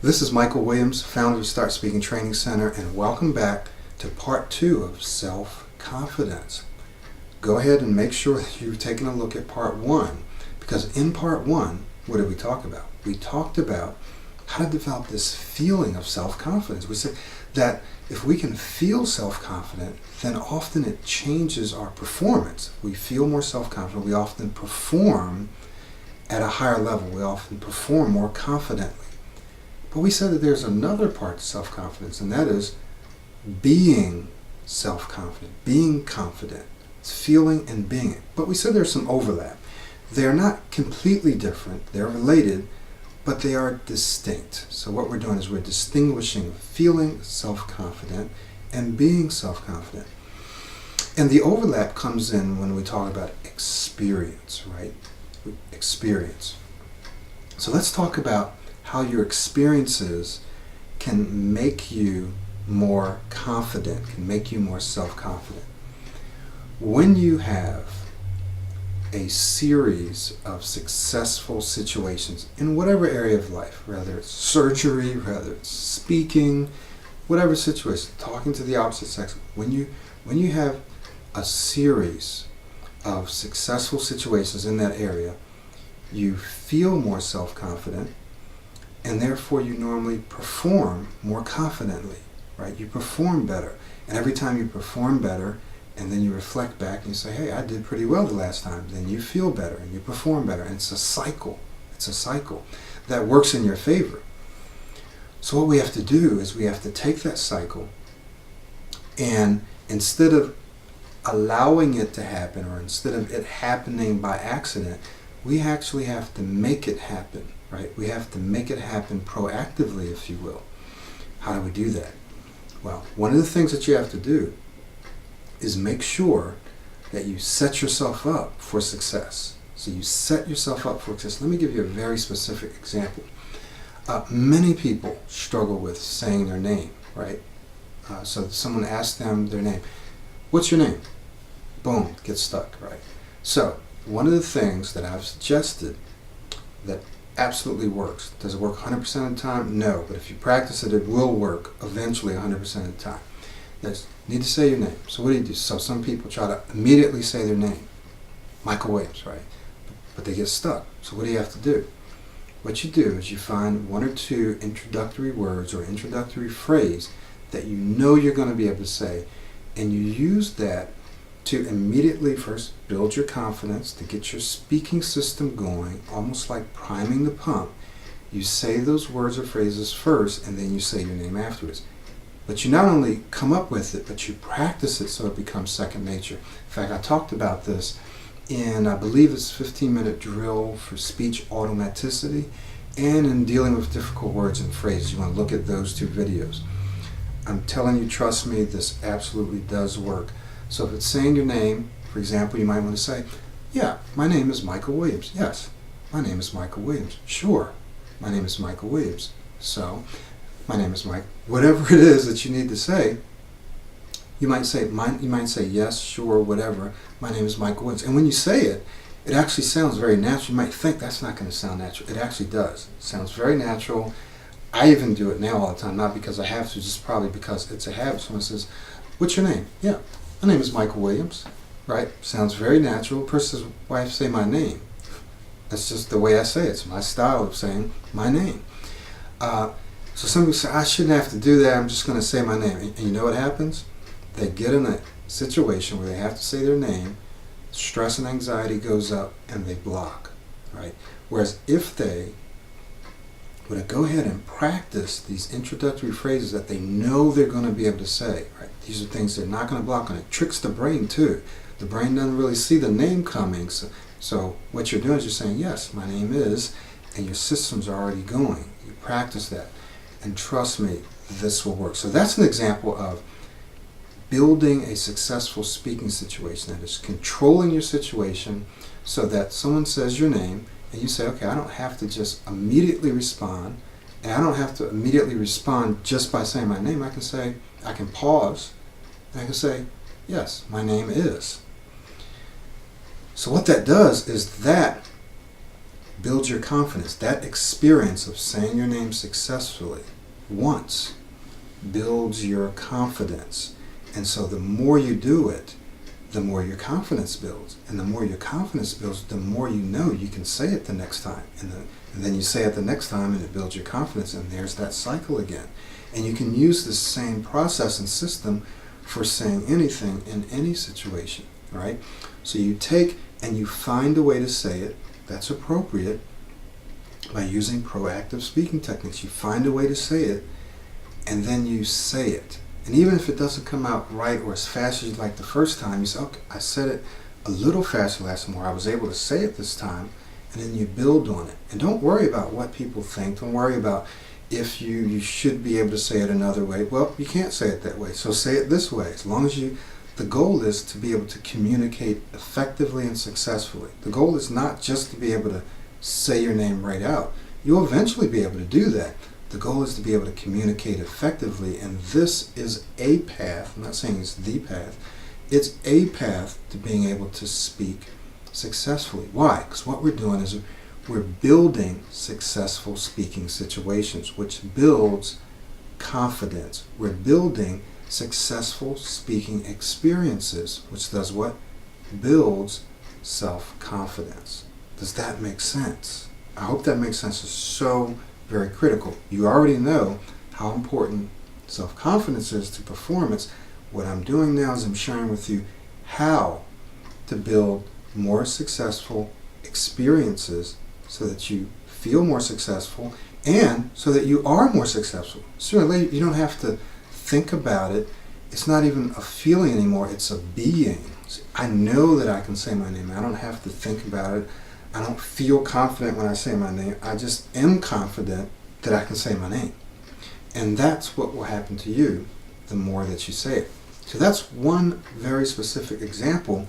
This is Michael Williams, founder of Start Speaking Training Center, and welcome back to part 2 of self-confidence. Go ahead and make sure that you've taken a look at part 1, because in part 1, what did we talk about? We talked about how to develop this feeling of self-confidence. We said that if we can feel self-confident, then often it changes our performance. We feel more self-confident, we often perform at a higher level, we often perform more confidently. But we said that there's another part to self-confidence, and that is being self-confident, being confident. It's feeling and being it. But we said there's some overlap. They're not completely different, they're related, but they are distinct. So what we're doing is we're distinguishing feeling self-confident and being self-confident. And the overlap comes in when we talk about experience, right? Experience. So let's talk about how your experiences can make you more confident, can make you more self-confident. When you have a series of successful situations in whatever area of life, whether it's surgery, whether it's speaking, whatever situation, talking to the opposite sex, when you have a series of successful situations in that area, you feel more self-confident, and therefore you normally perform more confidently, right? You perform better. And every time you perform better, and then you reflect back and you say, hey, I did pretty well the last time, then you feel better and you perform better. And it's a cycle. It's a cycle that works in your favor. So what we have to do is we have to take that cycle, and instead of allowing it to happen, or instead of it happening by accident, we actually have to make it happen, right? We have to make it happen proactively, if you will. How do we do that? Well, one of the things that you have to do is make sure that you set yourself up for success. So you set yourself up for success. Let me give you a very specific example. Many people struggle with saying their name, right? So someone asks them their name. What's your name? Boom, get stuck, right? So one of the things that I've suggested that absolutely works. Does it work 100% of the time? No, but if you practice it, it will work eventually 100% of the time. You need to say your name. So what do you do? So some people try to immediately say their name. Michael Williams, right? But they get stuck. So what do you have to do? What you do is you find 1 or 2 introductory words or introductory phrase that you know you're going to be able to say, and you use that to immediately first build your confidence, to get your speaking system going, almost like priming the pump. You say those words or phrases first, and then you say your name afterwards. But you not only come up with it, but you practice it so it becomes second nature. In fact, I talked about this in, I believe it's 15-minute drill for speech automaticity, and in dealing with difficult words and phrases. You want to look at those 2 videos. I'm telling you, trust me, this absolutely does work. So if it's saying your name, for example, you might want to say, yeah, my name is Michael Williams. Yes, my name is Michael Williams. Sure, my name is Michael Williams. So, my name is Mike. Whatever it is that you need to say, you might say yes, sure, whatever. My name is Michael Williams. And when you say it, it actually sounds very natural. You might think that's not going to sound natural. It actually does. It sounds very natural. I even do it now all the time, not because I have to, just probably because it's a habit. Someone says, what's your name? Yeah, my name is Michael Williams, right? Sounds very natural. A person's wife say my name. That's just the way I say it. It's my style of saying my name. So some people say, I shouldn't have to do that. I'm just going to say my name. And you know what happens? They get in a situation where they have to say their name, stress and anxiety goes up, and they block, right? Whereas if they were to go ahead and practice these introductory phrases that they know they're going to be able to say, right? These are things they're not going to block on. It tricks the brain too. The brain doesn't really see the name coming. So what you're doing is you're saying, yes, my name is, and your systems are already going. You practice that. And trust me, this will work. So that's an example of building a successful speaking situation. That is controlling your situation so that someone says your name, and you say, okay, I don't have to just immediately respond, and I don't have to immediately respond just by saying my name. I can pause, and I can say, yes, my name is. So what that does is that builds your confidence. That experience of saying your name successfully once builds your confidence. And so the more you do it, the more your confidence builds. And the more your confidence builds, the more you know you can say it the next time. And then you say it the next time and it builds your confidence, and there's that cycle again. And you can use the same process and system for saying anything in any situation, right? So you take and you find a way to say it that's appropriate by using proactive speaking techniques. You find a way to say it, and then you say it. And even if it doesn't come out right or as fast as you'd like the first time, you say, okay, I said it a little faster last time, or I was able to say it this time, and then you build on it. And don't worry about what people think. Don't worry about if you should be able to say it another way. Well, you can't say it that way, so say it this way. As long as the goal is to be able to communicate effectively and successfully. The goal is not just to be able to say your name right out. You'll eventually be able to do that. The goal is to be able to communicate effectively, and this is a path. I'm not saying it's the path. It's a path to being able to speak successfully. Why? Because what we're doing is we're building successful speaking situations, which builds confidence. We're building successful speaking experiences, which does what? Builds self-confidence. Does that make sense? I hope that makes sense. It's so very critical. You already know how important self-confidence is to performance. What I'm doing now is I'm sharing with you how to build more successful experiences so that you feel more successful and so that you are more successful. Sooner or later, you don't have to think about it. It's not even a feeling anymore. It's a being. I know that I can say my name. I don't have to think about it. I don't feel confident when I say my name. I just am confident that I can say my name. And that's what will happen to you the more that you say it. So that's one very specific example.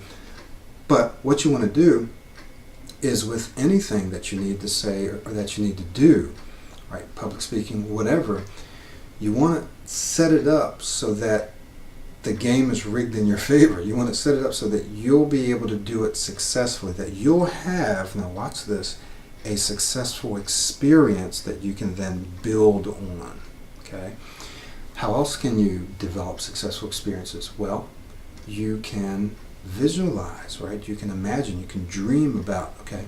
But what you want to do is with anything that you need to say or that you need to do, right, public speaking, whatever, you want to set it up so that the game is rigged in your favor. You want to set it up so that you'll be able to do it successfully, that you'll have, now watch this, a successful experience that you can then build on, okay? How else can you develop successful experiences? Well, you can visualize, right? You can imagine, you can dream about, okay,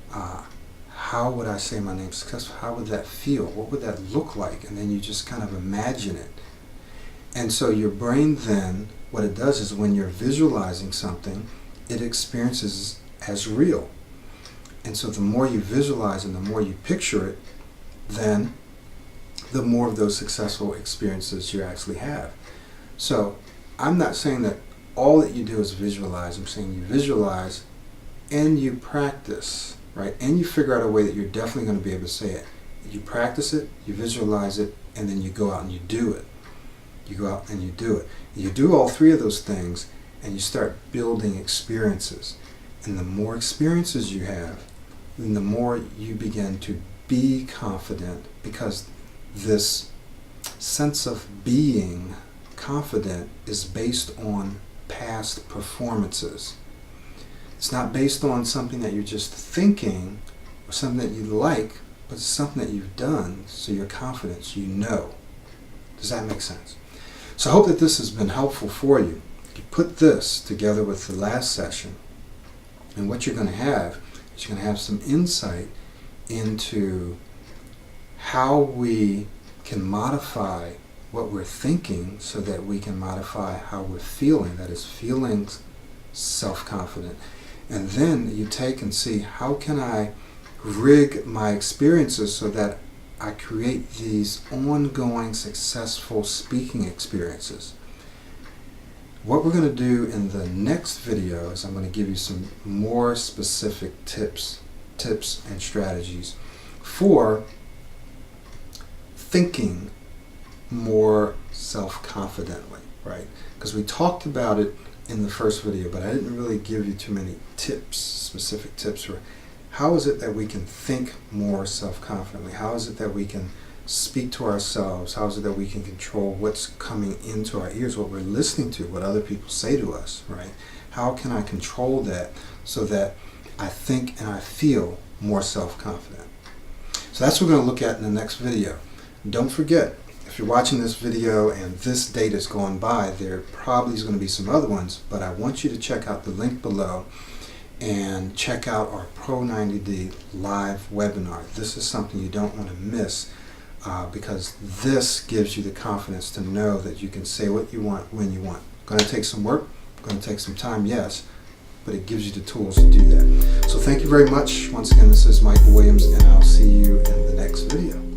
how would I say my name successful? How would that feel? What would that look like? And then you just kind of imagine it. And so your brain then, what it does is when you're visualizing something, it experiences as real. And so the more you visualize and the more you picture it, then the more of those successful experiences you actually have. So I'm not saying that all that you do is visualize. I'm saying you visualize and you practice, right? And you figure out a way that you're definitely going to be able to say it. You practice it, you visualize it, and then you go out and you do it. You go out and you do it. You do all three of those things and you start building experiences. And the more experiences you have, then the more you begin to be confident, because this sense of being confident is based on past performances. It's not based on something that you're just thinking or something that you like, but it's something that you've done, so your confidence, you know. Does that make sense? So I hope that this has been helpful for you. You put this together with the last session, and what you're going to have is you're going to have some insight into how we can modify what we're thinking so that we can modify how we're feeling, that is, feeling self-confident. And then you take and see, how can I rig my experiences so that I create these ongoing successful speaking experiences. What we're going to do in the next video is I'm going to give you some more specific tips and strategies for thinking more self-confidently, right? Because we talked about it in the first video, but I didn't really give you too many tips, specific tips for how is it that we can think more self-confidently? How is it that we can speak to ourselves? How is it that we can control what's coming into our ears, what we're listening to, what other people say to us, right? How can I control that so that I think and I feel more self-confident. So that's what we're going to look at in the next video. Don't forget, if you're watching this video and this date is going by, there probably is going to be some other ones, but I want you to check out the link below and check out our Pro 90D live webinar. This is something you don't want to miss because this gives you the confidence to know that you can say what you want when you want. Going to take some work, going to take some time, yes, but it gives you the tools to do that. So thank you very much. Once again, this is Michael Williams, and I'll see you in the next video.